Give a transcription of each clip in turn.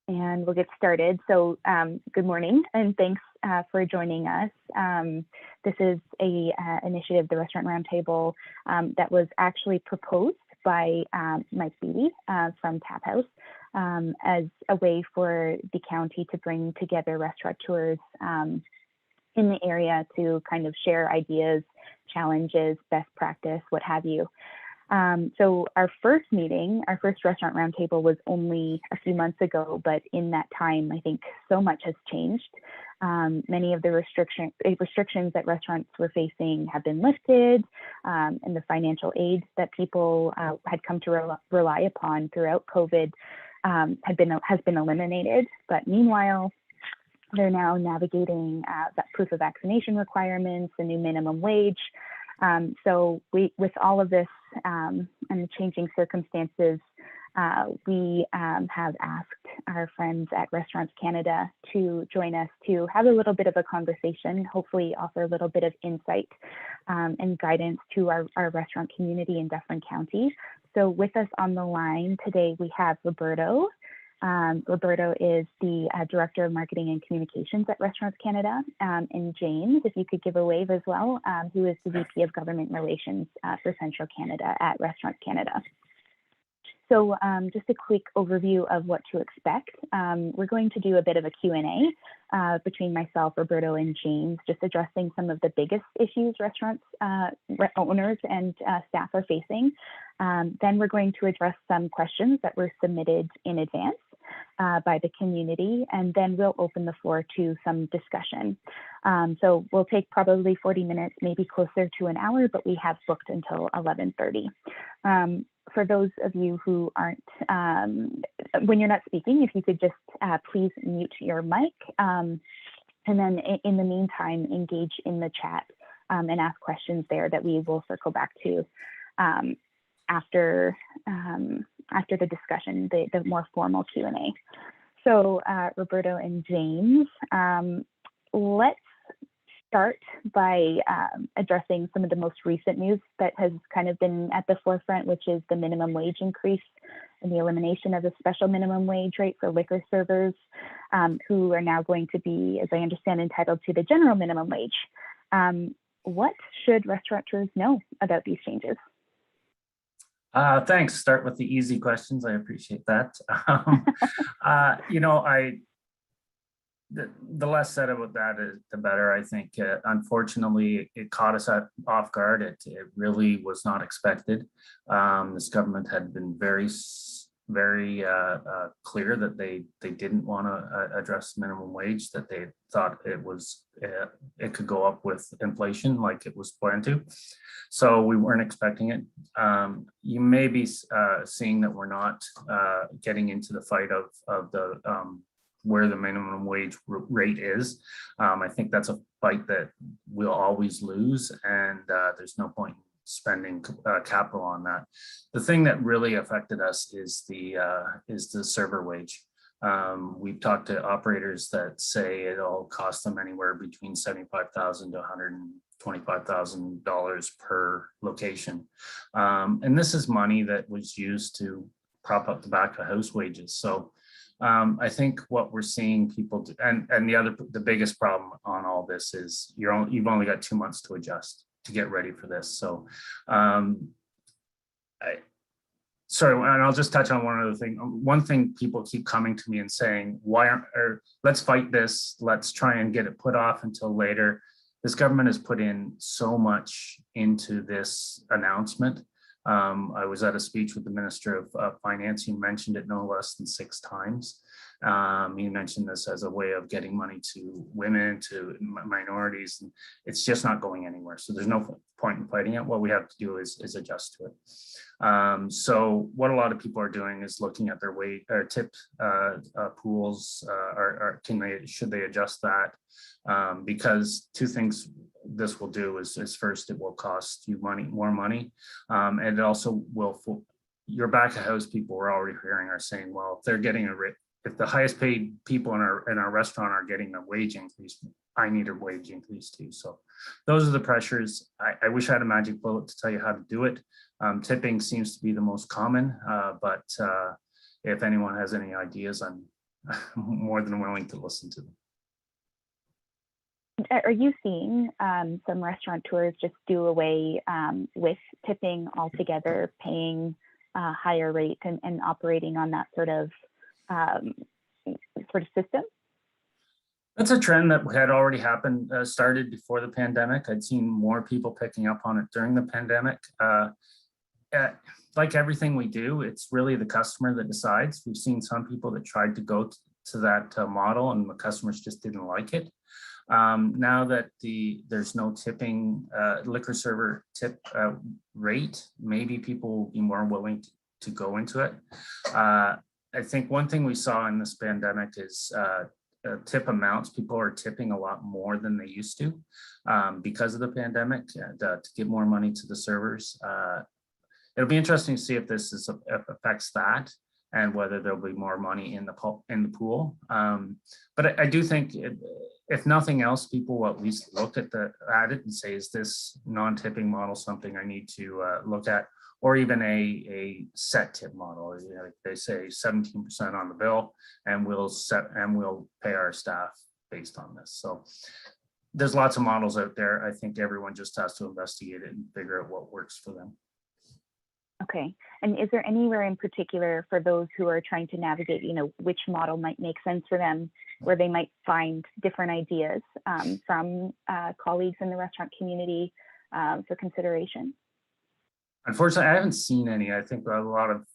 and we'll get started. So good morning and thanks for joining us. This is a initiative, the Restaurant Roundtable, that was actually proposed by Mike Beatty from Tap House as a way for the county to bring together restaurateurs in the area to kind of share ideas, challenges, best practice, what have you. So our first meeting, our first Restaurant Roundtable was only a few months ago, but in that time, I think so much has changed. Many of the restrictions that restaurants were facing have been lifted, and the financial aid that people had come to rely upon throughout COVID has been eliminated. But meanwhile, they're now navigating that proof of vaccination requirements, the new minimum wage. So with all of this and the changing circumstances, we have asked our friends at Restaurants Canada to join us to have a little bit of a conversation, hopefully offer a little bit of insight and guidance to our restaurant community in Dufferin County. So with us on the line today, we have Roberto. Roberto is the Director of Marketing and Communications at Restaurants Canada, and James, if you could give a wave as well, who is the VP of Government Relations for Central Canada at Restaurants Canada. So just a quick overview of what to expect. We're going to do a bit of a Q&A between myself, Roberto, and James, just addressing some of the biggest issues restaurants owners and staff are facing. Then we're going to address some questions that were submitted in advance by the community, and then we'll open the floor to some discussion. So we'll take probably 40 minutes, maybe closer to an hour, but we have booked until 11:30. For those of you who aren't, when you're not speaking, if you could just please mute your mic, and then in the meantime, engage in the chat and ask questions there that we will circle back to after the discussion, the more formal Q&A. So Roberto and James, let's start by addressing some of the most recent news that has kind of been at the forefront, which is the minimum wage increase and the elimination of the special minimum wage rate for liquor servers, who are now going to be, as I understand, entitled to the general minimum wage. What should restaurateurs know about these changes? Thanks. Start with the easy questions. I appreciate that. The less said about that, the better. I think, unfortunately, it caught us off guard. It really was not expected. This government had been very clear that they didn't want to address minimum wage, that they thought it could go up with inflation like it was planned to. So we weren't expecting it. You may be seeing that we're not getting into the fight of the where the minimum wage rate is. I think that's a fight that we'll always lose, and there's no point in spending capital on that. The thing that really affected us is the server wage. We've talked to operators that say it'll cost them anywhere between $75,000 to $125,000 per location. And this is money that was used to prop up the back of house wages. So I think what we're seeing people do, and the biggest problem on all this is you've only got 2 months to adjust to get ready for this. So sorry, and I'll just touch on one other thing. One thing people keep coming to me and saying, let's fight this, let's try and get it put off until later. This government has put in so much into this announcement. I was at a speech with the Minister of Finance. He mentioned it no less than 6 times. He mentioned this as a way of getting money to women, to minorities, and it's just not going anywhere. So there's no point in fighting it. What we have to do is adjust to it. So what a lot of people are doing is looking at their tip pools. Should they adjust that? Because 2 things this will do is first, it will cost you more money, and it also will. Your back of house people we're already hearing are saying, well, if they're getting if the highest paid people in our restaurant are getting a wage increase, I need a wage increase too. So those are the pressures. I wish I had a magic bullet to tell you how to do it. Tipping seems to be the most common, but if anyone has any ideas, more than willing to listen to them. Are you seeing some restaurateurs just do away with tipping altogether, paying a higher rate and operating on that sort of system? That's a trend that had already happened, started before the pandemic. I'd seen more people picking up on it during the pandemic. Like everything we do, it's really the customer that decides. We've seen some people that tried to go to that model and the customers just didn't like it. Now that there's no tipping, liquor server tip rate, maybe people will be more willing to go into it. I think one thing we saw in this pandemic is tip amounts. People are tipping a lot more than they used to because of the pandemic to give more money to the servers. It'll be interesting to see if this affects that and whether there'll be more money in the pool. But I do think, if nothing else, people will at least look at it and say, is this non-tipping model something I need to look at? Or even a set tip model. You know, they say 17% on the bill, and we'll pay our staff based on this. So there's lots of models out there. I think everyone just has to investigate it and figure out what works for them. Okay. And is there anywhere in particular for those who are trying to navigate, which model might make sense for them, where they might find different ideas from colleagues in the restaurant community for consideration? Unfortunately, I haven't seen any. I think a lot of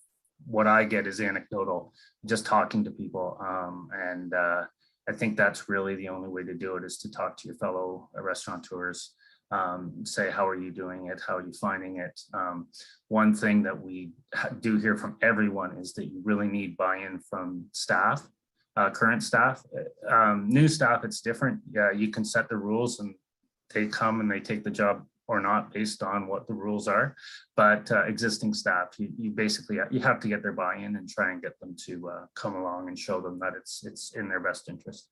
what I get is anecdotal, just talking to people. And I think that's really the only way to do it, is to talk to your fellow restaurateurs. Say, how are you doing it? How are you finding it? One thing that we do hear from everyone is that you really need buy-in from staff, current staff. New staff, it's different. Yeah, you can set the rules and they come and they take the job or not based on what the rules are. But existing staff, you basically, you have to get their buy-in and try and get them to come along and show them that it's in their best interest.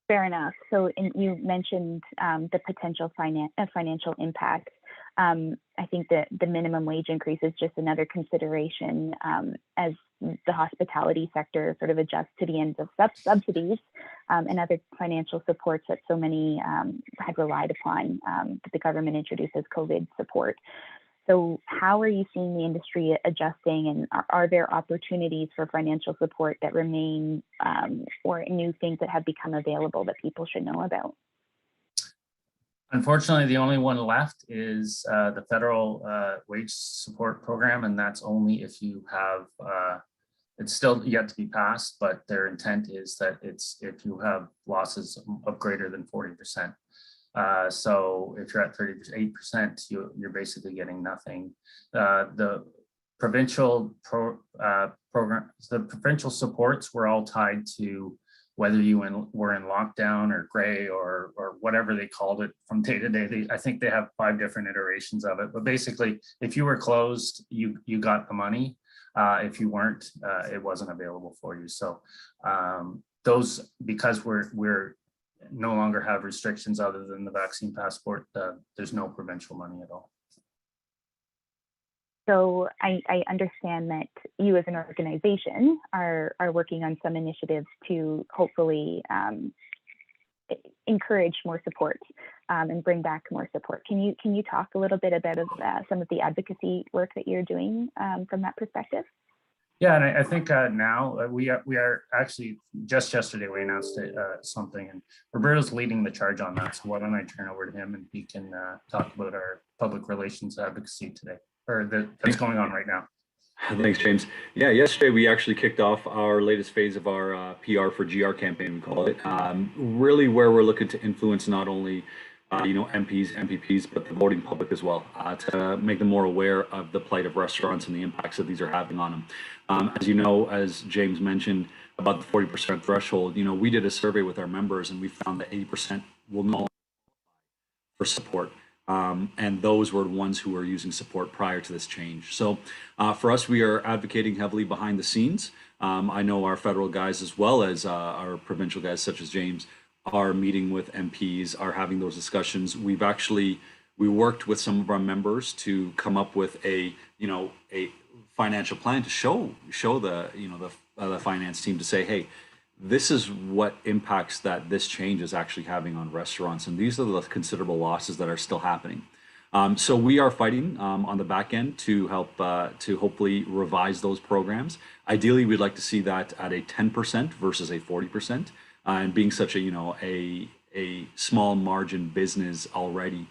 Fair enough. So you mentioned the potential financial impact. I think that the minimum wage increase is just another consideration as the hospitality sector sort of adjusts to the end of subsidies and other financial supports that so many had relied upon that the government introduced as COVID support. So how are you seeing the industry adjusting, and are there opportunities for financial support that remain or new things that have become available that people should know about? Unfortunately, the only one left is the federal wage support program, and that's only if you have, it's still yet to be passed, but their intent is that it's if you have losses of greater than 40%. So if you're at 38%, you're basically getting nothing. The provincial programs, the provincial supports were all tied to whether you were in lockdown or gray or whatever they called it from day to day. I think they have 5 different iterations of it. But basically, if you were closed, you got the money. If you weren't, it wasn't available for you. So those, because we're no longer have restrictions other than the vaccine passport, there's no provincial money at all. So I understand that you as an organization are working on some initiatives to hopefully encourage more support and bring back more support. Can you talk a little bit about some of the advocacy work that you're doing from that perspective? Yeah, and I think now we are actually, just yesterday we announced something, and Roberto's leading the charge on that. So why don't I turn over to him and he can talk about our public relations advocacy today, or that's going on right now. Thanks, James. Yeah, yesterday we actually kicked off our latest phase of our PR for GR campaign, we call it. Really where we're looking to influence not only MPs, MPPs, but the voting public as well, to make them more aware of the plight of restaurants and the impacts that these are having on them. As you know, as James mentioned about the 40% threshold, we did a survey with our members and we found that 80% will no longer for support. And those were the ones who were using support prior to this change. So for us, we are advocating heavily behind the scenes. I know our federal guys, as well as our provincial guys, such as James, are meeting with MPs, are having those discussions. We worked with some of our members to come up with a financial plan to show the the finance team to say, hey, this is what impacts that this change is actually having on restaurants, and these are the considerable losses that are still happening. So we are fighting on the back end to help to hopefully revise those programs. Ideally, we'd like to see that at a 10% versus a 40%. And being such a a small margin business already,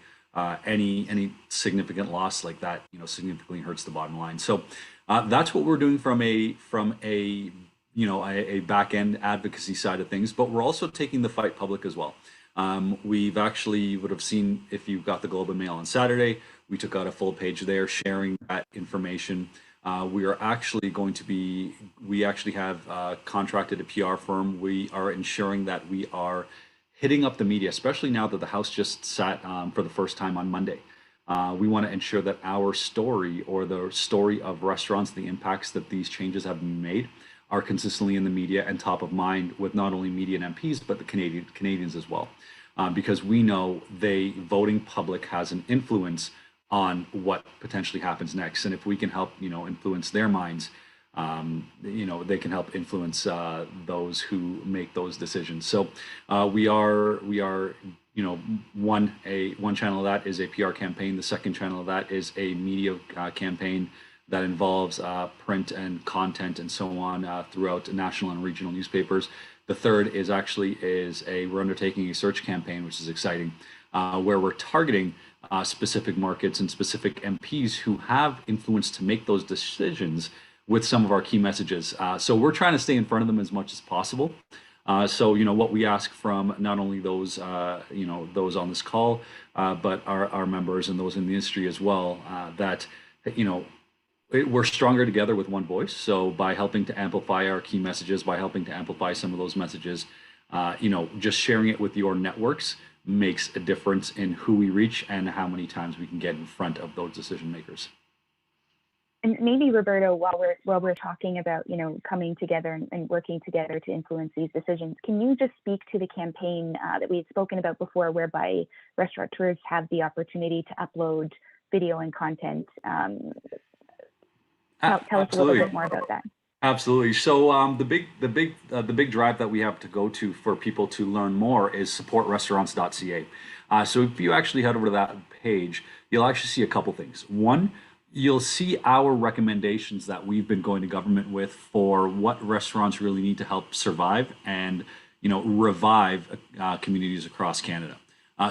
any significant loss like that significantly hurts the bottom line. So that's what we're doing from a a back end advocacy side of things. But we're also taking the fight public as well. We've actually, you would have seen if you got the Globe and Mail on Saturday, we took out a full page there sharing that information. We are actually going to be, we actually have contracted a PR firm. We are ensuring that we are hitting up the media, especially now that the House just sat for the first time on Monday. We want to ensure that our story, or the story of restaurants, the impacts that these changes have made, are consistently in the media and top of mind with not only media and MPs, but the Canadians as well. Because we know the voting public has an influence on what potentially happens next. And if we can help, influence their minds, they can help influence those who make those decisions. So we are, one channel of that is a PR campaign. The second channel of that is a media campaign that involves print and content and so on throughout national and regional newspapers. The third is we're undertaking a search campaign, which is exciting, where we're targeting specific markets and specific MPs who have influence to make those decisions with some of our key messages. So we're trying to stay in front of them as much as possible. So what we ask from not only those those on this call, but our members and those in the industry as well, that we're stronger together with one voice. So by helping to amplify our key messages, by helping to amplify some of those messages, just sharing it with your networks makes a difference in who we reach and how many times we can get in front of those decision makers. And maybe, Roberto, while we're talking about coming together and working together to influence these decisions, can you just speak to the campaign that we had spoken about before, whereby restaurateurs have the opportunity to upload video and content? Tell us a little bit more about that. Absolutely. So the big drive that we have to go to for people to learn more is supportrestaurants.ca. So if you actually head over to that page, you'll actually see a couple things. One, you'll see our recommendations that we've been going to government with for what restaurants really need to help survive and revive communities across Canada.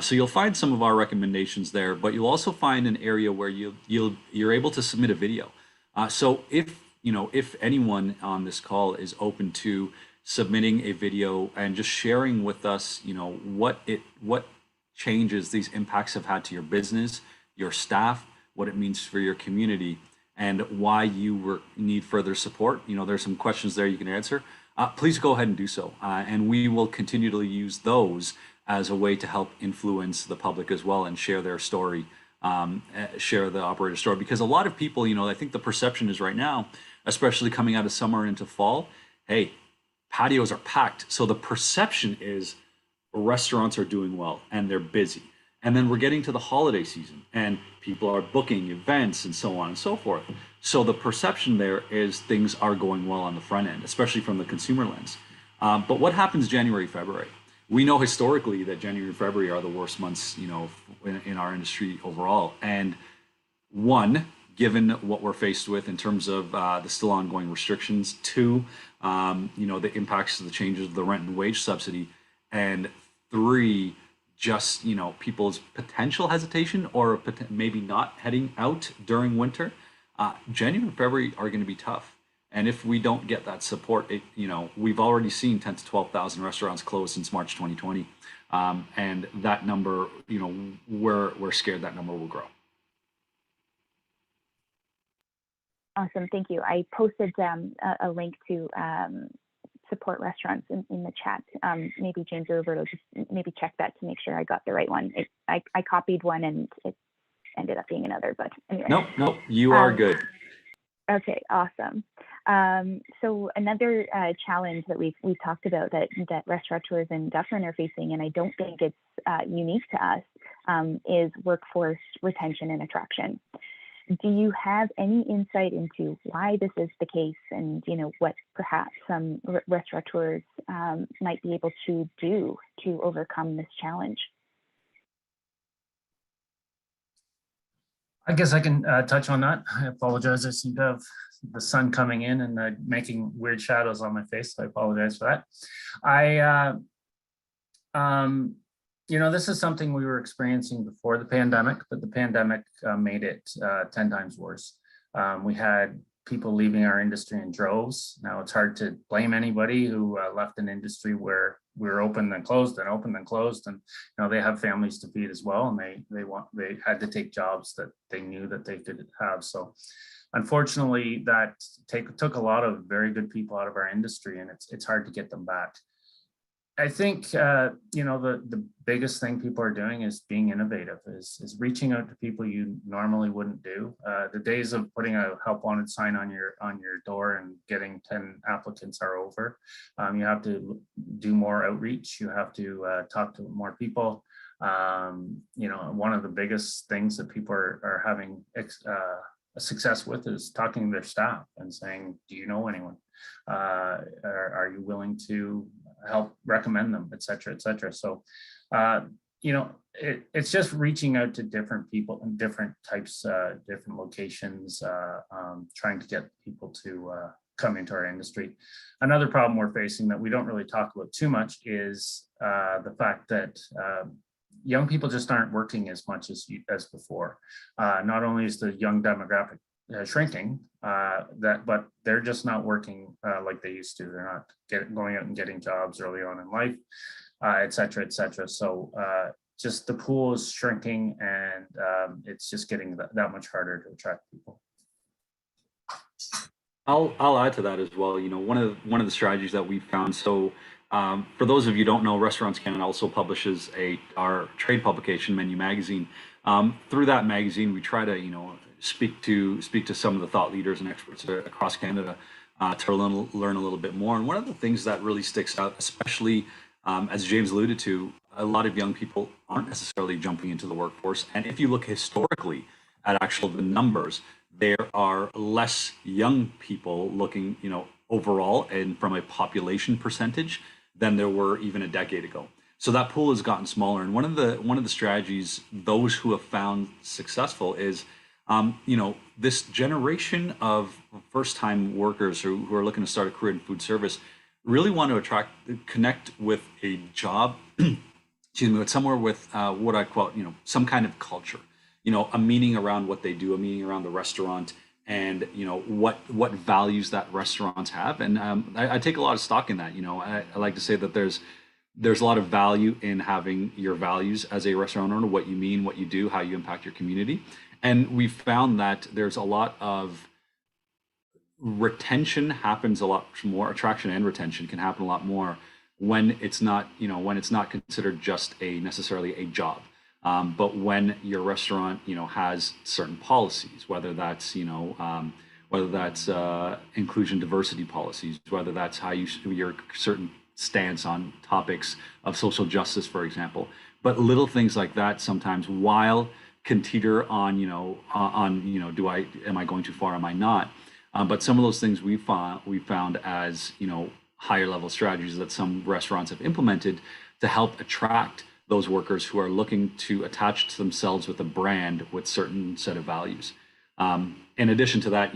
So you'll find some of our recommendations there, but you'll also find an area where you're able to submit a video. So if anyone on this call is open to submitting a video and just sharing with us, what changes these impacts have had to your business, your staff, what it means for your community, and why you need further support. There's some questions there you can answer. Please go ahead and do so. And we will continue to use those as a way to help influence the public as well and share their story, share the operator story. Because a lot of people, I think the perception is right now, especially coming out of summer and into fall, hey, patios are packed. So the perception is restaurants are doing well and they're busy. And then we're getting to the holiday season and people are booking events and so on and so forth. So the perception there is things are going well on the front end, especially from the consumer lens. But what happens January, February? We know historically that January and February are the worst months, in our industry overall. And one, given what we're faced with in terms of the still ongoing restrictions. Two, the impacts of the changes of the rent and wage subsidy. And three, just people's potential hesitation or maybe not heading out during winter. January and February are going to be tough, and if we don't get that support, we've already seen 10 to 12,000 restaurants close since March 2020, and that number, we're scared that number will grow. Awesome, thank you. I posted a link to support restaurants in the chat. Maybe James or Roberto, just maybe check that to make sure I got the right one. I copied one and it ended up being another, but anyway. Nope, you are good. Okay, awesome. So another challenge that we've talked about that restaurateurs in Dufferin are facing, and I don't think it's unique to us, is workforce retention and attraction. do you have any insight into why this is the case, and what perhaps some restaurateurs might be able to do to overcome this challenge? I guess I can touch on that. I apologize. I seem to have the sun coming in and making weird shadows on my face. So I apologize for that. This is something we were experiencing before the pandemic, but the pandemic made it 10 times worse. We had people leaving our industry in droves. Now it's hard to blame anybody who left an industry where we were open and closed and open and closed, and they have families to feed as well, and they had to take jobs that they knew that they could have. So unfortunately, that took a lot of very good people out of our industry, and it's hard to get them back. I think the biggest thing people are doing is being innovative, is reaching out to people you normally wouldn't do. The days of putting a help wanted sign on your door and getting 10 applicants are over. You have to do more outreach. You have to talk to more people. One of the biggest things that people are having success with is talking to their staff and saying, do you know anyone? Are you willing to help recommend them, et cetera, et cetera. So, it's just reaching out to different people in different types, different locations, trying to get people to come into our industry. Another problem we're facing that we don't really talk about too much is the fact that young people just aren't working as much as before. Not only is the young demographic shrinking, but they're just not working like they used to. They're not going out and getting jobs early on in life, et cetera, et cetera. So just the pool is shrinking, and it's just getting that much harder to attract people. I'll add to that as well. One of the strategies that we found. So for those of you who don't know, Restaurants Canada also publishes our trade publication, Menu Magazine. Through that magazine, we try to speak to some of the thought leaders and experts across Canada to learn a little bit more. And one of the things that really sticks out, especially as James alluded to, a lot of young people aren't necessarily jumping into the workforce. And if you look historically at the numbers, there are less young people looking, overall, and from a population percentage than there were even a decade ago. So that pool has gotten smaller. And one of the strategies those who have found successful is, this generation of first-time workers who are looking to start a career in food service really want to connect with a job, with somewhere with what I quote, some kind of culture, a meaning around what they do, a meaning around the restaurant, and what values that restaurants have. And I take a lot of stock in that. I like to say that there's a lot of value in having your values as a restaurant owner, what you mean, what you do, how you impact your community. And we've found that there's a lot of retention happens a lot more, attraction and retention can happen a lot more when it's not considered just necessarily a job. But when your restaurant, has certain policies, whether that's inclusion, diversity policies, whether that's how your certain stance on topics of social justice, for example. But little things like that sometimes, while can teeter on, am I going too far? Am I not? But some of those things we found as, higher level strategies that some restaurants have implemented to help attract those workers who are looking to attach to themselves with a brand with certain set of values. In addition to that,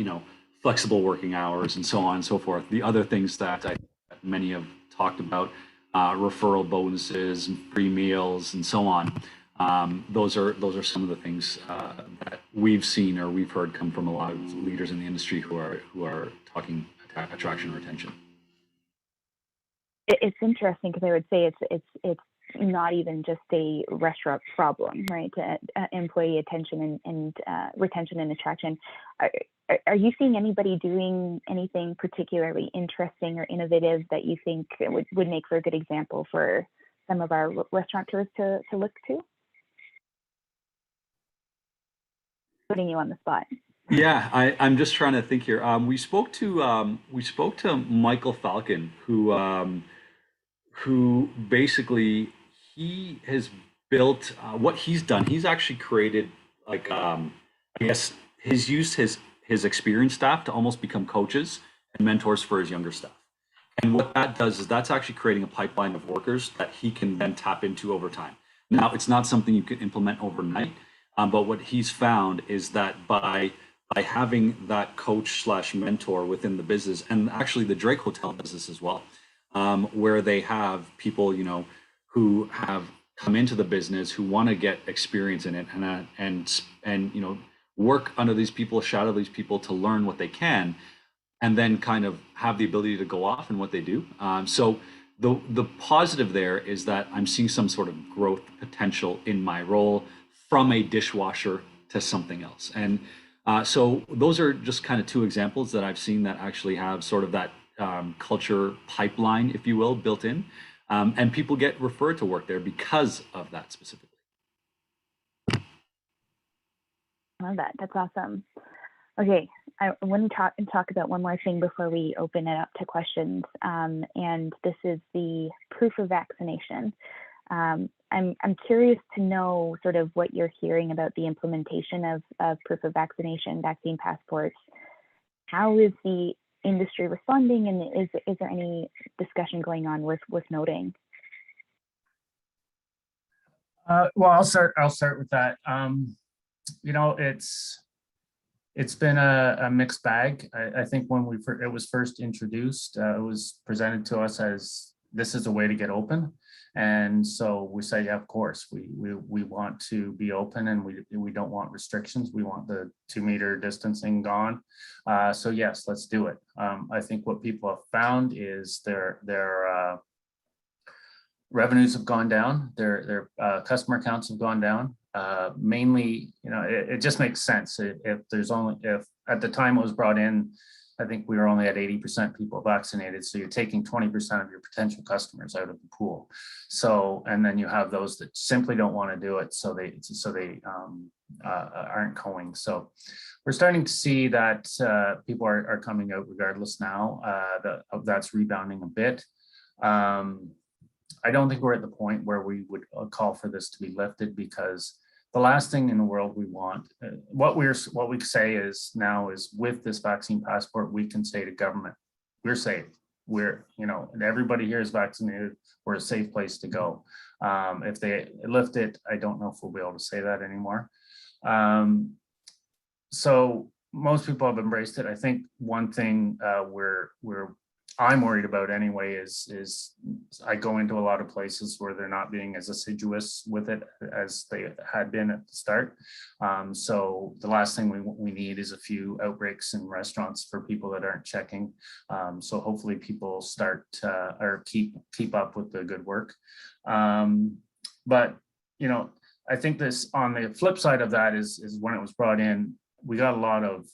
flexible working hours and so on and so forth. The other things that many have talked about, referral bonuses and free meals and so on. Those are some of the things that we've seen or we've heard come from a lot of leaders in the industry who are talking attraction and retention. It's interesting because I would say it's not even just a restaurant problem, right? Employee attention and retention and attraction. Are you seeing anybody doing anything particularly interesting or innovative that you think would make for a good example for some of our restaurateurs to look to? Putting you on the spot. Yeah, I'm just trying to think here. We spoke to Michael Falcon, who basically he has built what he's done. He's actually created I guess he's used his experienced staff to almost become coaches and mentors for his younger staff. And what that does is that's actually creating a pipeline of workers that he can then tap into over time. Now, it's not something you can implement overnight, but what he's found is that by having that coach slash mentor within the business, and actually the Drake Hotel business as well, where they have people, you know, who have come into the business who want to get experience in it and you know, work under these people, shadow these people to learn what they can, and then kind of have the ability to go off in what they do. So the positive there is that I'm seeing some sort of growth potential in my role from a dishwasher to something else. And so those are just kind of two examples that I've seen that actually have sort of that culture pipeline, if you will, built in. And people get referred to work there because of that specifically. I love that. That's awesome. Okay, I want to talk about one more thing before we open it up to questions, and this is the proof of vaccination. I'm curious to know sort of what you're hearing about the implementation of proof of vaccination, vaccine passports. How is the industry responding, and is there any discussion going on worth noting? Well, I'll start with that. You know, it's been a mixed bag. I think when it was first introduced, it was presented to us as this is a way to get open. And so we say, yeah, of course, we want to be open, and we don't want restrictions. We want the 2-meter distancing gone. So yes, let's do it. I think what people have found is their revenues have gone down, their customer counts have gone down. Mainly, you know, it just makes sense. If at the time it was brought in, I think we were only at 80% people vaccinated. So you're taking 20% of your potential customers out of the pool. So, and then you have those that simply don't want to do it. So they aren't going. So we're starting to see that people are coming out regardless now. That's rebounding a bit. I don't think we're at the point where we would call for this to be lifted, because the last thing in the world we want, what we say is now is with this vaccine passport, we can say to government, we're safe. We're, you know, everybody here is vaccinated. We're a safe place to go. If they lift it, I don't know if we'll be able to say that anymore. So most people have embraced it. I think one thing I'm worried about anyway is I go into a lot of places where they're not being as assiduous with it as they had been at the start. So the last thing we need is a few outbreaks in restaurants for people that aren't checking. So hopefully people start or keep up with the good work. But you know, I think this, on the flip side of that is when it was brought in, we got a lot of,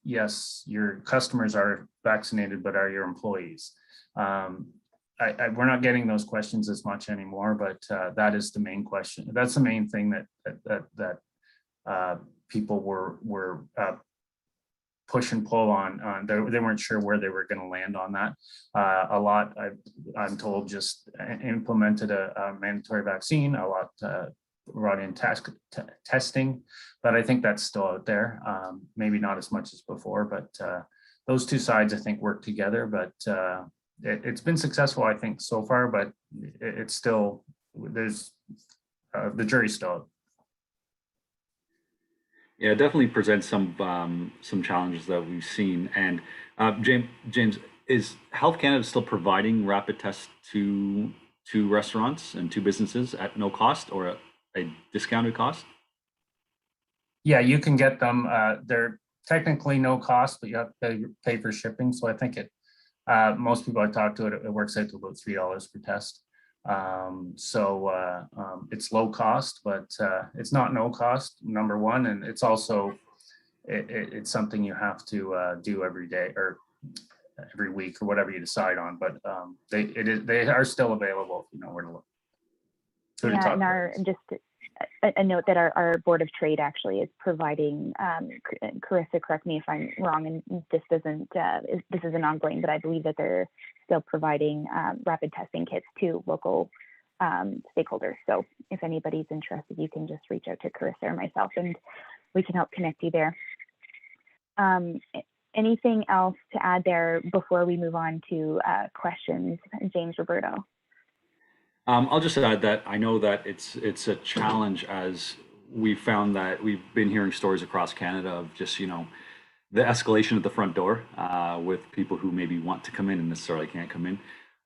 yes, your customers are vaccinated, but are your employees? We're not getting those questions as much anymore, but that is the main question. That's the main thing that people were push and pull on. They weren't sure where they were going to land on that. A lot, I'm told, just implemented a mandatory vaccine. A lot brought in testing, but I think that's still out there. Maybe not as much as before, but those two sides I think work together. But it's been successful, I think, so far. But it's still, there's the jury's still out. Yeah, it definitely presents some challenges that we've seen. And James, is Health Canada still providing rapid tests to restaurants and to businesses at no cost or a discounted cost? Yeah, you can get them. They're technically no cost, but you have to pay for shipping. So I think most people I talk to, it works out to about $3 per test. It's low cost, but it's not no cost, number one, and it's also it's something you have to do every day or every week or whatever you decide on. But they are still available if you know where to look. Yeah, and just a note that our Board of Trade actually is providing, Carissa, correct me if I'm wrong, and this isn't ongoing, but I believe that they're still providing rapid testing kits to local stakeholders. So if anybody's interested, you can just reach out to Carissa or myself and we can help connect you there. Anything else to add there before we move on to questions, James, Roberto? I'll just add that I know that it's a challenge, as we found that we've been hearing stories across Canada of just, the escalation at the front door with people who maybe want to come in and necessarily can't come in.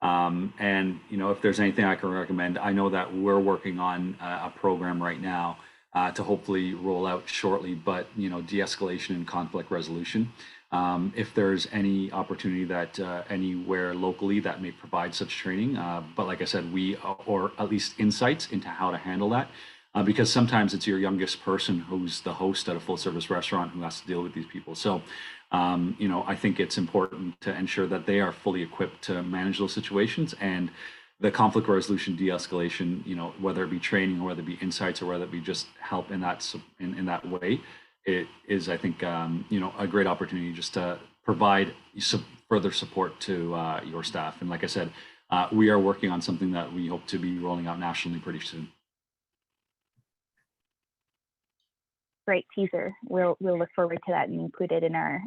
And if there's anything I can recommend, I know that we're working on a program right now to hopefully roll out shortly, but de-escalation and conflict resolution. If there's any opportunity that anywhere locally that may provide such training, but like I said, or at least insights into how to handle that, because sometimes it's your youngest person who's the host at a full service restaurant who has to deal with these people. So, I think it's important to ensure that they are fully equipped to manage those situations, and the conflict resolution, de-escalation, whether it be training or whether it be insights or whether it be just help in that way, it is, I think, a great opportunity just to provide further support to your staff. And like I said, we are working on something that we hope to be rolling out nationally pretty soon. Great teaser. We'll look forward to that and include it in our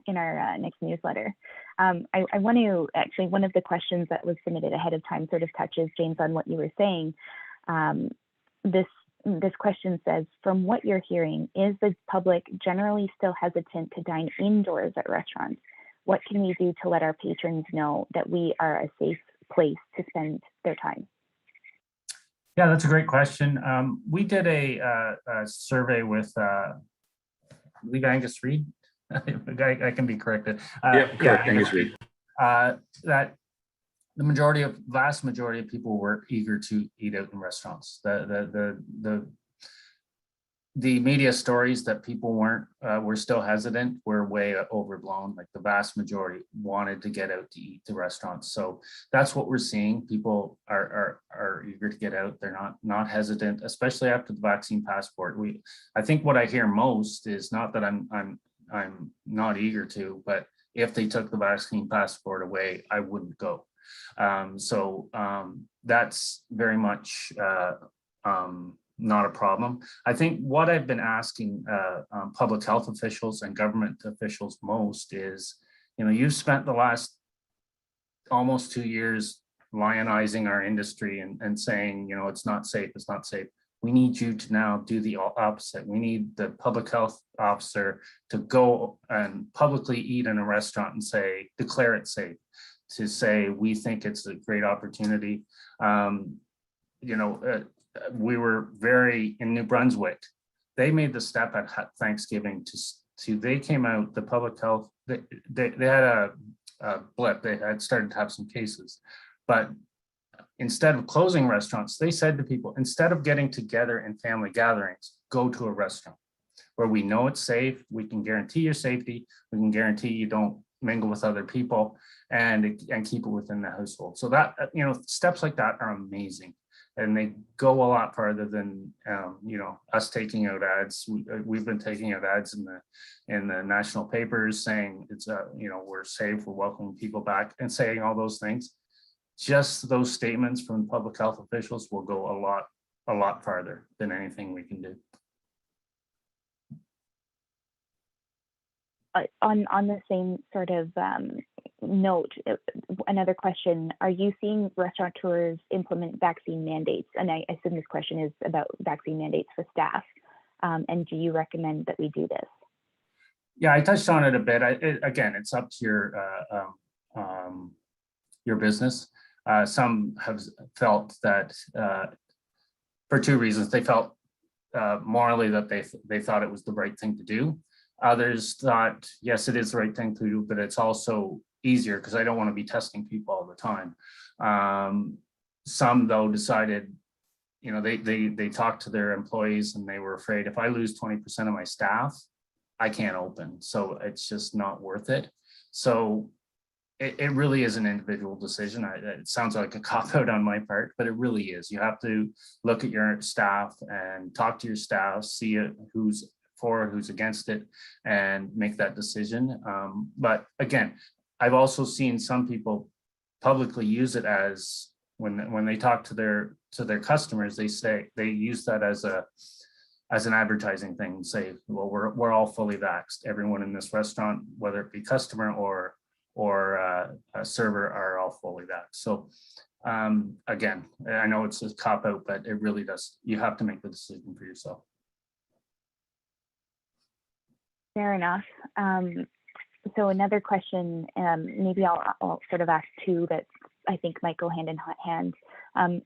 next newsletter. I want to actually, one of the questions that was submitted ahead of time sort of touches, James, on what you were saying. This question says, from what you're hearing, is the public generally still hesitant to dine indoors at restaurants? What can we do to let our patrons know that we are a safe place to spend their time? Yeah, that's a great question. We did a survey with I believe Angus Reid. I can be corrected. Correct, Angus Reid. That the vast majority of people were eager to eat out in restaurants. The media stories that people were still hesitant were way overblown. Like the vast majority wanted to get out to eat to restaurants. So that's what we're seeing. People are eager to get out. They're not hesitant, especially after the vaccine passport. I think what I hear most is not that I'm not eager to, but if they took the vaccine passport away, I wouldn't go. So that's very much not a problem. I think what I've been asking public health officials and government officials most is, you've spent the last almost 2 years lionizing our industry and saying, it's not safe, it's not safe. We need you to now do the opposite. We need the public health officer to go and publicly eat in a restaurant and declare it safe, to say, we think it's a great opportunity. We were in New Brunswick. They made the step at Thanksgiving they came out, the public health, they had a blip. They had started to have some cases, but instead of closing restaurants, they said to people, instead of getting together in family gatherings, go to a restaurant where we know it's safe. We can guarantee your safety. We can guarantee you don't mingle with other people and keep it within the household. So that, steps like that are amazing. And they go a lot farther than us taking out ads. We've been taking out ads in the national papers saying it's we're safe, we're welcoming people back, and saying all those things. Just those statements from public health officials will go a lot farther than anything we can do. On the same sort of note, another question, are you seeing restaurateurs implement vaccine mandates? And I assume this question is about vaccine mandates for staff. And do you recommend that we do this? Yeah, I touched on it a bit. Again, it's up to your business. Some have felt that for two reasons. They felt morally that they thought it was the right thing to do. Others thought, yes, it is the right thing to do, but it's also easier because I don't want to be testing people all the time. Some, though, decided, they talked to their employees and they were afraid, if I lose 20% of my staff, I can't open. So it's just not worth it. So it really is an individual decision. It sounds like a cop-out on my part, but it really is. You have to look at your staff and talk to your staff, see who's for, who's against it, and make that decision. But again, I've also seen some people publicly use it as when they talk to their customers, they use that as as an advertising thing, say, well, we're all fully vaxxed. Everyone in this restaurant, whether it be customer or a server, are all fully vaxxed. So again, I know it's a cop out, but it really does. You have to make the decision for yourself. Fair enough. So another question, maybe I'll sort of ask two that I think might go hand in hand.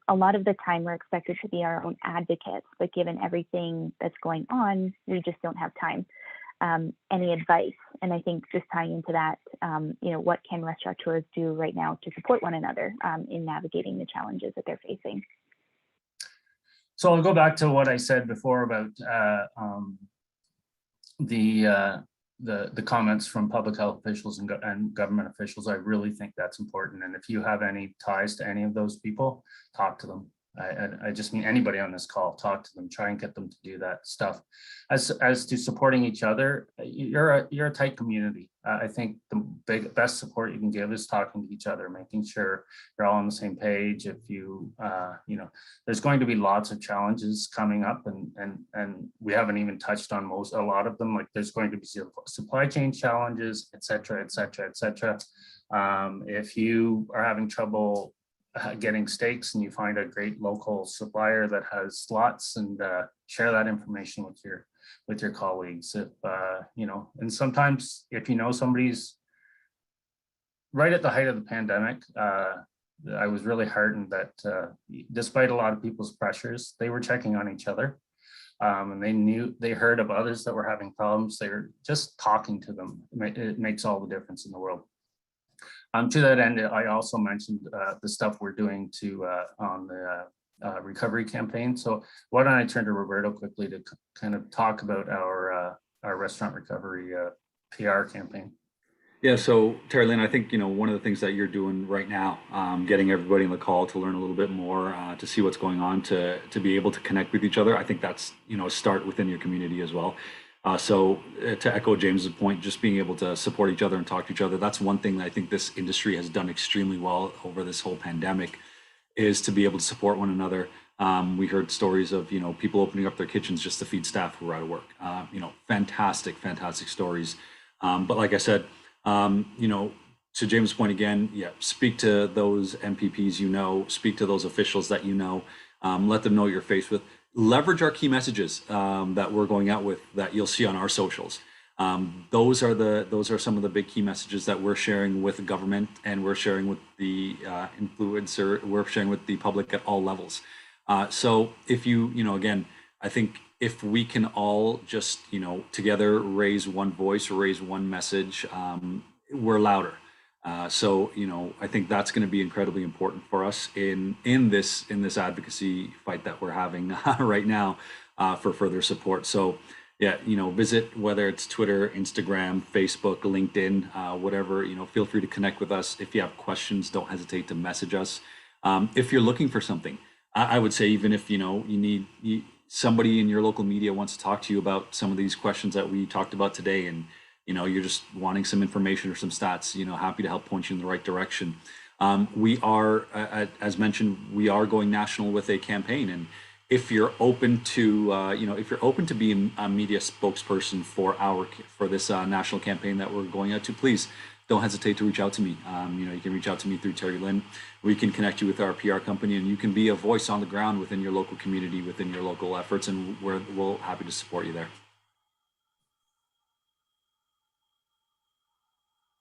A lot of the time we're expected to be our own advocates, but given everything that's going on, we just don't have time. Any advice? And I think just tying into that, what can restaurateurs do right now to support one another in navigating the challenges that they're facing? So I'll go back to what I said before about the comments from public health officials and government officials. I really think that's important. And if you have any ties to any of those people, talk to them. I just mean anybody on this call, talk to them, try and get them to do that stuff. As to supporting each other, you're a tight community. I think the best support you can give is talking to each other, making sure you're all on the same page. If you, there's going to be lots of challenges coming up, and we haven't even touched on a lot of them. Like there's going to be supply chain challenges, et cetera, et cetera, et cetera. If you are having trouble getting steaks and you find a great local supplier that has slots, and share that information with your colleagues. If and sometimes if somebody's right at the height of the pandemic, I was really heartened that despite a lot of people's pressures, they were checking on each other. And they heard of others that were having problems. They were just talking to them. It makes all the difference in the world. To that end, I also mentioned the stuff we're doing on the recovery campaign. So why don't I turn to Roberto quickly to kind of talk about our restaurant recovery PR campaign. Yeah, so Terry Lynn, I think one of the things that you're doing right now, getting everybody on the call to learn a little bit more, to see what's going on, to be able to connect with each other. I think that's start within your community as well. So to echo James's point, just being able to support each other and talk to each other, that's one thing that I think this industry has done extremely well over this whole pandemic, is to be able to support one another. We heard stories of people opening up their kitchens just to feed staff who were out of work. Fantastic stories. But like I said, to James' point again, speak to those MPPs, speak to those officials that let them know what you're faced with. Leverage our key messages that we're going out with that you'll see on our socials. Those are some of the big key messages that we're sharing with the government, and we're sharing with the influencer, we're sharing with the public at all levels. So if again, I think if we can all just, together raise one voice, raise one message, we're louder. So I think that's going to be incredibly important for us in this advocacy fight that we're having right now for further support. So visit, whether it's Twitter, Instagram, Facebook, LinkedIn, whatever, feel free to connect with us. If you have questions, don't hesitate to message us. If you're looking for something, I would say, even if you need somebody in your local media wants to talk to you about some of these questions that we talked about today, and you're just wanting some information or some stats, happy to help point you in the right direction. We are, as mentioned, we are going national with a campaign, and if you're open to being a media spokesperson for this national campaign that we're going out to, please don't hesitate to reach out to me. You can reach out to me through Terry Lynn. We can connect you with our PR company, and you can be a voice on the ground within your local community, within your local efforts, and we'll happy to support you there.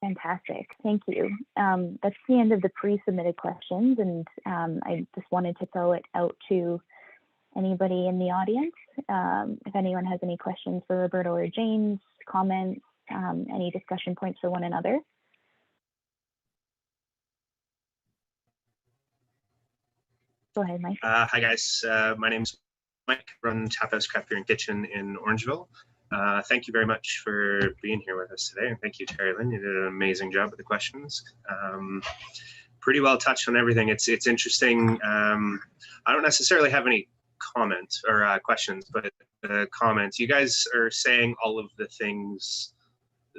Fantastic, thank you. That's the end of the pre-submitted questions, and I just wanted to throw it out to anybody in the audience. If anyone has any questions for Roberto or James, comments, any discussion points for one another. Go ahead, Mike. Hi guys, my name's Mike, run Tap House Craft Beer and Kitchen in Orangeville. Thank you very much for being here with us today, and thank you, Terry Lynn. You did an amazing job with the questions. Pretty well touched on everything. It's interesting. I don't necessarily have any comments or questions, but comments. You guys are saying all of the things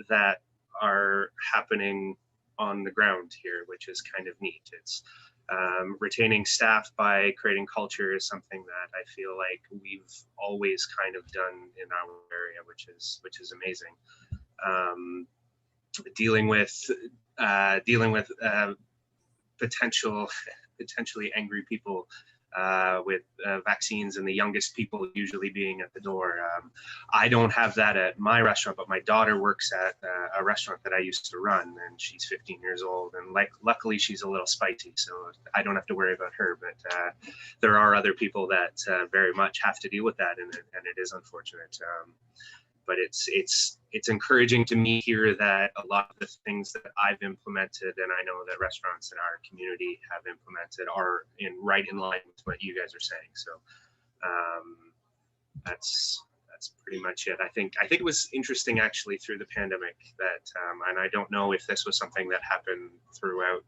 that are happening on the ground here, which is kind of neat. It's Retaining staff by creating culture is something that I feel like we've always kind of done in our area, which is amazing. Dealing with potentially angry people with vaccines, and the youngest people usually being at the door. I don't have that at my restaurant, but my daughter works at a restaurant that I used to run, and she's 15 years old, and luckily she's a little spicy, so I don't have to worry about her. But there are other people that very much have to deal with that, and it is unfortunate. But it's encouraging to me here that a lot of the things that I've implemented, and I know that restaurants in our community have implemented, are right in line with what you guys are saying. So that's pretty much it. I think it was interesting actually through the pandemic that, and I don't know if this was something that happened throughout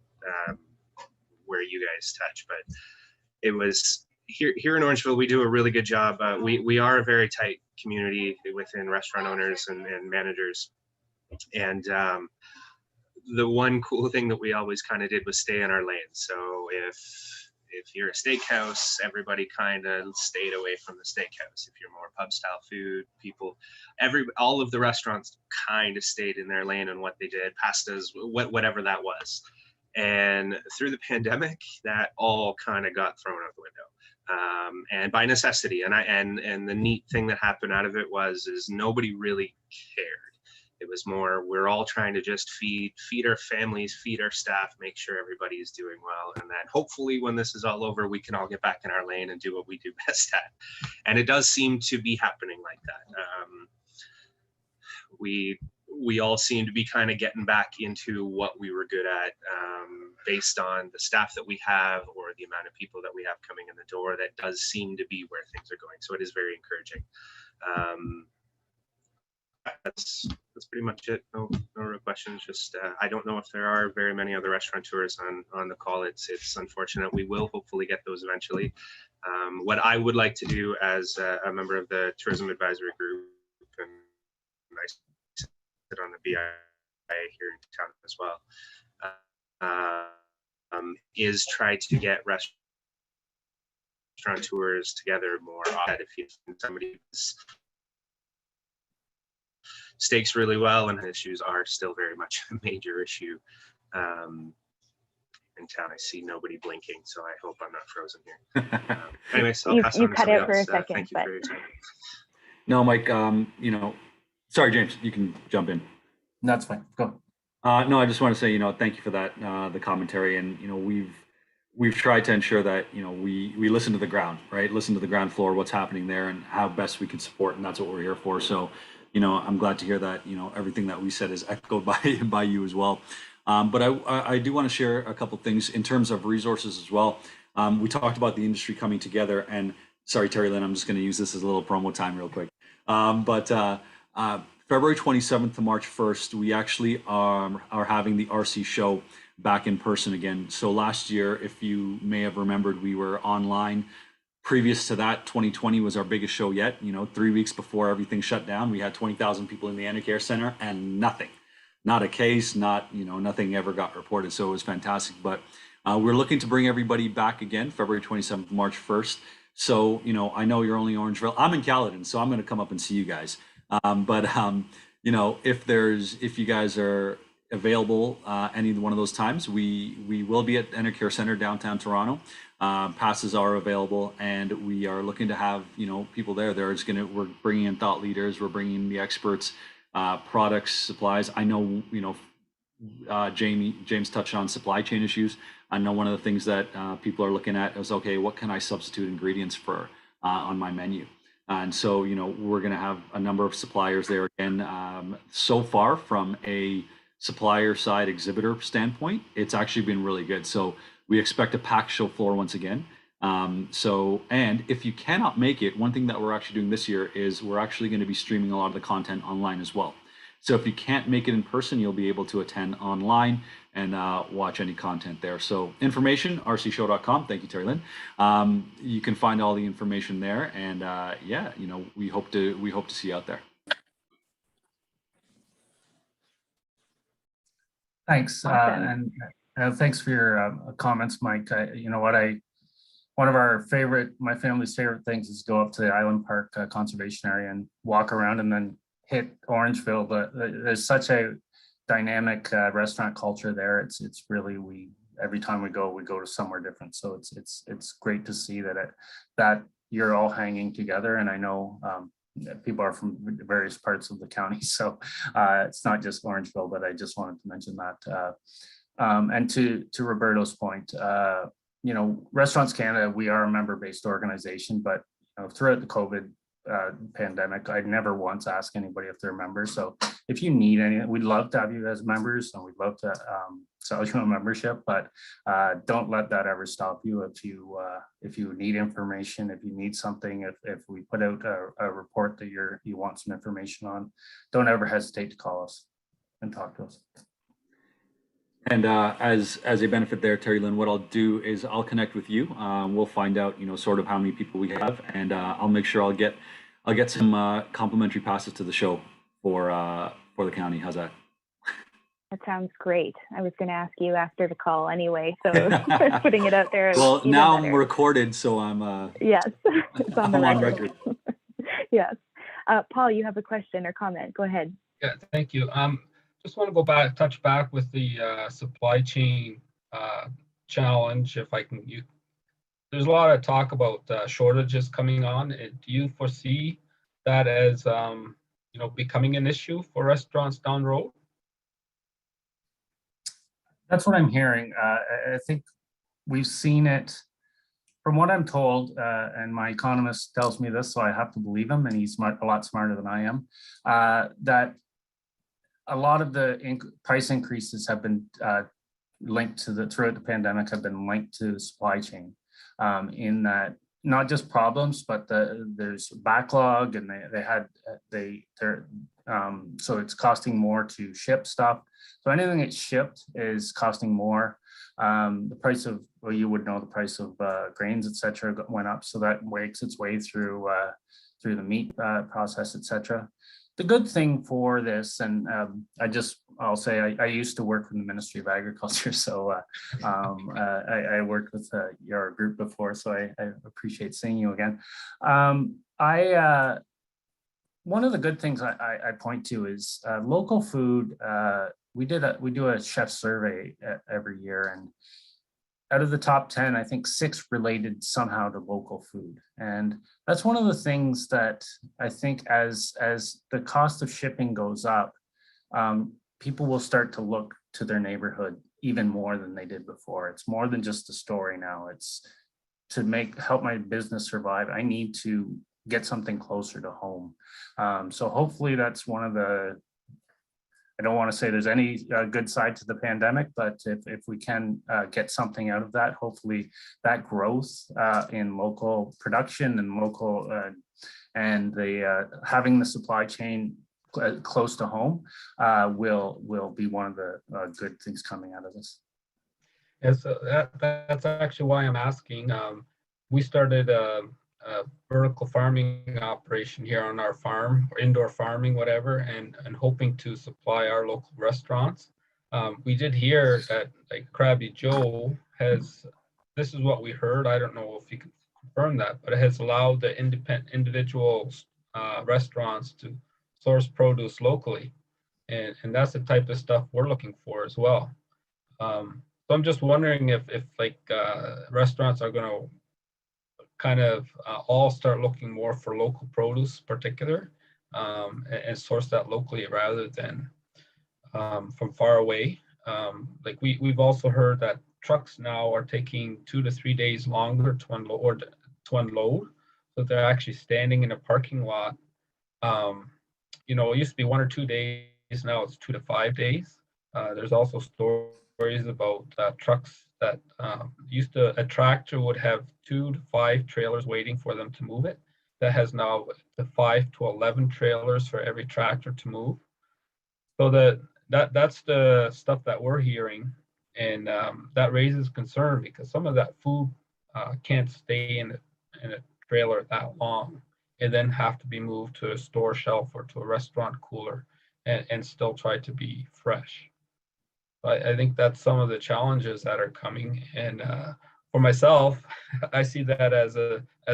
where you guys touch, but it was here in Orangeville. We do a really good job. We are a very tight community within restaurant owners and managers, and the one cool thing that we always kind of did was stay in our lane. So if you're a steakhouse, everybody kind of stayed away from the steakhouse. If you're more pub style food, all of the restaurants kind of stayed in their lane and what they did, pastas, whatever that was. And through the pandemic, that all kind of got thrown out the window. And by necessity, and the neat thing that happened out of it is nobody really cared. It was more, we're all trying to just feed our families, feed our staff, make sure everybody is doing well, and that hopefully when this is all over, we can all get back in our lane and do what we do best at. And it does seem to be happening like that. We all seem to be kind of getting back into what we were good at, based on the staff that we have or the amount of people that we have coming in the door. That does seem to be where things are going. So it is very encouraging. That's pretty much it. No real questions. Just I don't know if there are very many other restaurateurs on the call. It's unfortunate. We will hopefully get those eventually. What I would like to do as a member of the tourism advisory group, and I sit on the BIA here in town as well, is try to get restaurateurs together more often. If somebody steaks really well, and issues are still very much a major issue in town. I see nobody blinking, so I hope I'm not frozen here. Anyways, I'll pass on to somebody else. For a second, thank you for your time. No, Mike, sorry, James, you can jump in. That's fine. Go. No, I just want to say, thank you for that, the commentary. And, we've tried to ensure that, we listen to the ground, right? Listen to the ground floor, what's happening there and how best we can support. And that's what we're here for. So, I'm glad to hear that, everything that we said is echoed by you as well. But I do want to share a couple things in terms of resources as well. We talked about the industry coming together, and sorry, Terry Lynn, I'm just going to use this as a little promo time real quick. February 27th to March 1st, we actually are having the RC show back in person again. So last year, if you may have remembered, we were online. Previous to that, 2020 was our biggest show yet. 3 weeks before everything shut down, we had 20,000 people in the Enercare Center, and not a case, nothing ever got reported. So it was fantastic. But we're looking to bring everybody back again, February 27th, March 1st. So, I know you're only Orangeville. I'm in Caledon, so I'm going to come up and see you guys. If you guys are available any one of those times, we will be at Enercare Center downtown Toronto. Passes are available, and we are looking to have people there. We're bringing in thought leaders, we're bringing in the experts, products, supplies. I know James touched on supply chain issues. I know one of the things that people are looking at is, okay, what can I substitute ingredients for on my menu? And so, we're going to have a number of suppliers there again. So far, from a supplier side exhibitor standpoint, it's actually been really good. So we expect a packed show floor once again. And if you cannot make it, one thing that we're actually doing this year is we're actually going to be streaming a lot of the content online as well. So if you can't make it in person, you'll be able to attend online and watch any content there. So information, rcshow.com. Thank you, Terry Lynn. You can find all the information there, and we hope to see you out there. Thanks. Awesome. And Thanks for your comments, Mike. You know what, one of my family's favorite things is go up to the Island Park conservation area and walk around and then hit Orangeville. But there's such a dynamic restaurant culture there. It's really, every time we go to somewhere different. So it's great to see that you're all hanging together. And I know people are from various parts of the county, so it's not just Orangeville. But I just wanted to mention that. And to Roberto's point, you know, Restaurants Canada, we are a member-based organization, but throughout the COVID pandemic, I'd never once asked anybody if they're members. So if you need any, we'd love to have you as members, and we'd love to sell you a membership, but don't let that ever stop you. If you need information, if you need something, if we put out a report that you want some information on, don't ever hesitate to call us and talk to us. And as a benefit there, Terry Lynn, what I'll do is I'll connect with you. We'll find out, sort of how many people we have, and I'll make sure I'll get some complimentary passes to the show for the county. How's that? That sounds great. I was going to ask you after the call anyway, so putting it out there. Well, now I'm recorded, so I'm yes, it's on I'm the on record. Yes. Paul, you have a question or comment? Go ahead. Yeah, thank you. Just want to touch back with the supply chain challenge. If I can, there's a lot of talk about shortages coming on. Do you foresee that as becoming an issue for restaurants down the road? That's what I'm hearing. I think we've seen it from what I'm told, and my economist tells me this, so I have to believe him, and he's a lot smarter than I am, that a lot of the price increases have been linked to throughout the pandemic have been linked to the supply chain, in that not just problems, but there's backlog, and so it's costing more to ship stuff. So anything that's shipped is costing more. The price of, well, you would know the price of grains, etc., went up, so that makes its way through the meat process, etc. The good thing for this, and I'll say I used to work in the Ministry of Agriculture, so I worked with your group before, so I appreciate seeing you again. One of the good things I point to is local food. We do a chef survey every year, and out of the top 10, I think 6 related somehow to local food. And that's one of the things that I think as the cost of shipping goes up, people will start to look to their neighborhood even more than they did before. It's more than just a story now. It's to help my business survive, I need to get something closer to home. So hopefully that's one of the, I don't want to say there's any good side to the pandemic, but if we can get something out of that, hopefully that growth in local production and local and the having the supply chain close to home will be one of the good things coming out of this. Yeah, so that's actually why I'm asking. We started a vertical farming operation here on our farm, or indoor farming, whatever, and hoping to supply our local restaurants. We did hear that, like, Krabby Joe has, this is what we heard, I don't know if you can confirm that, but it has allowed the individual restaurants to source produce locally. And that's the type of stuff we're looking for as well. So I'm just wondering if restaurants are going to kind of all start looking more for local produce particular, and source that locally rather than from far away. Like we've also heard that trucks now are taking 2 to 3 days longer to unload. So they're actually standing in a parking lot. It used to be 1 or 2 days, now it's 2 to 5 days. There's also stories about trucks that a tractor would have 2 to 5 trailers waiting for them to move it. That has now the 5 to 11 trailers for every tractor to move. So that's the stuff that we're hearing, and that raises concern because some of that food can't stay in a trailer that long and then have to be moved to a store shelf or to a restaurant cooler and still try to be fresh. I think that's some of the challenges that are coming. And for myself, I see that as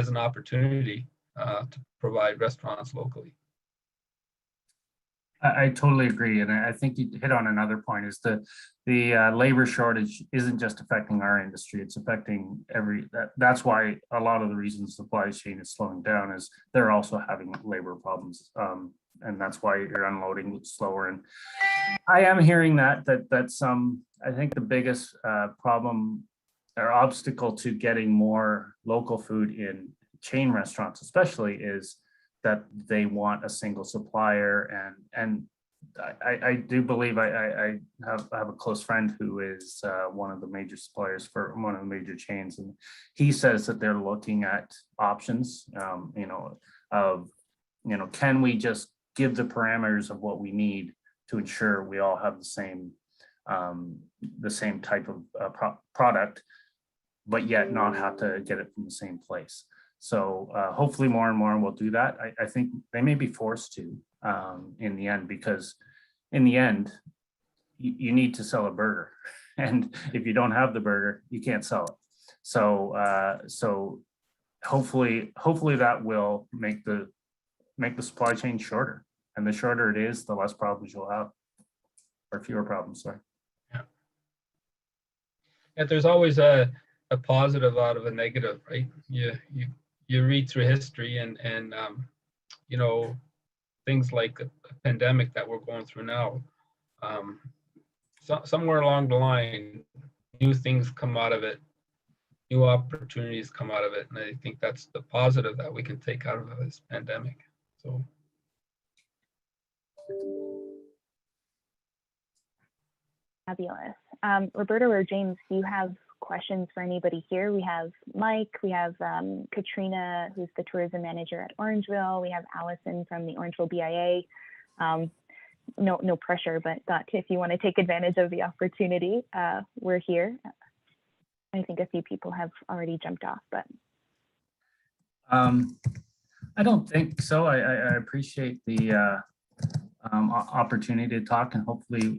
an opportunity to provide restaurants locally. I totally agree, and I think you hit on another point. Is the labor shortage isn't just affecting our industry; it's affecting that's why a lot of the reasons supply chain is slowing down is they're also having labor problems, and that's why you're unloading slower. And I am hearing that's I think the biggest problem or obstacle to getting more local food in chain restaurants, especially, is that they want a single supplier. And I do believe I have a close friend who is one of the major suppliers for one of the major chains, and he says that they're looking at options, can we just give the parameters of what we need to ensure we all have the same type of product, but yet not have to get it from the same place. So hopefully more and more will do that. I think they may be forced to in the end, because in the end, you need to sell a burger. And if you don't have the burger, you can't sell it. So hopefully that will make the supply chain shorter. And the shorter it is, the less problems you'll have, or fewer problems, sorry. Yeah, there's always a positive out of a negative, right? You read through history and things like a pandemic that we're going through now. Somewhere along the line, new things come out of it, new opportunities come out of it, and I think that's the positive that we can take out of this pandemic. So. Fabulous. Roberto or James, do you have questions for anybody here? We have Mike, we have Katrina, who's the tourism manager at Orangeville. We have Allison from the Orangeville BIA. No pressure, but thought if you want to take advantage of the opportunity, we're here. I think a few people have already jumped off, but. I don't think so. I appreciate the opportunity to talk, and hopefully,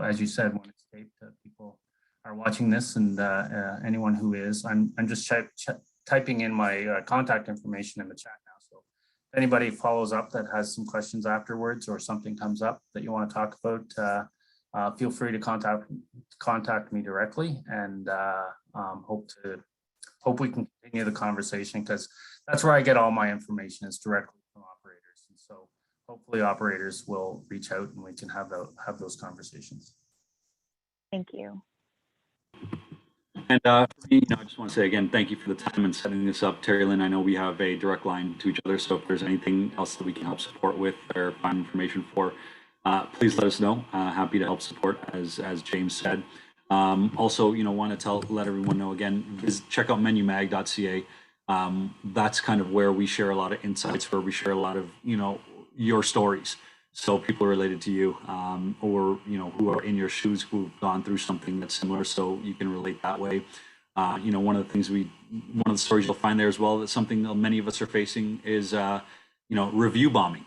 as you said, when it's taped, people are watching this, and anyone who is, I'm just typing in my contact information in the chat now. So if anybody follows up that has some questions afterwards, or something comes up that you want to talk about, feel free to contact me directly, and hope we can continue the conversation, because that's where I get all my information, is directly from operators. And so hopefully operators will reach out and we can have those conversations. Thank you. And for me, I just want to say again, thank you for the time and setting this up, Terry Lynn. I know we have a direct line to each other, so if there's anything else that we can help support with or find information for, please let us know. Happy to help support, as James said. Also, want to let everyone know again, check out menumag.ca. That's kind of where we share a lot of insights, where we share a lot of, your stories. So people related to you, or, who are in your shoes, who've gone through something that's similar, so you can relate that way. One of the stories you'll find there as well, that's something that many of us are facing is, review bombing.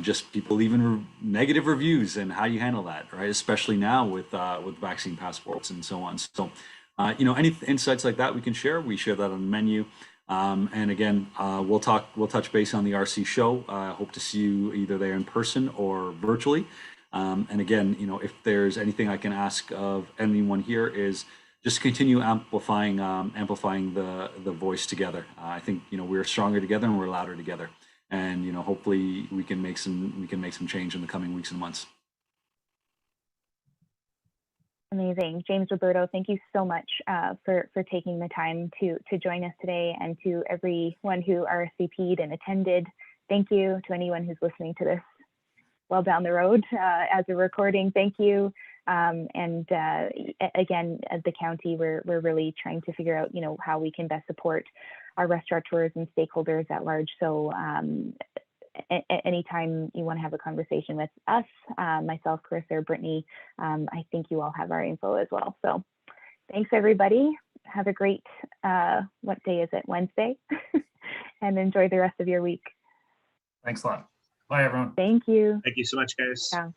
Just people leaving negative reviews, and how you handle that, right? Especially now with vaccine passports and so on. So, any insights like that we can share, we share that on the menu. And again, we'll touch base on the RC show. Hope to see you either there in person or virtually. And again, if there's anything I can ask of anyone here, is just continue amplifying the voice together. I think we're stronger together and we're louder together. And hopefully we can make some change in the coming weeks and months. Amazing. James, Roberto, thank you so much for taking the time to join us today, and to everyone who RSVP'd and attended. Thank you to anyone who's listening to this well down the road as a recording. Thank you. And again, as the county, we're really trying to figure out, how we can best support our restaurateurs and stakeholders at large. So anytime you want to have a conversation with us, myself, Chris, or Brittany, I think you all have our info as well. So thanks, everybody. Have a great, what day is it? Wednesday. And enjoy the rest of your week. Thanks a lot. Bye, everyone. Thank you. Thank you so much, guys. Yeah.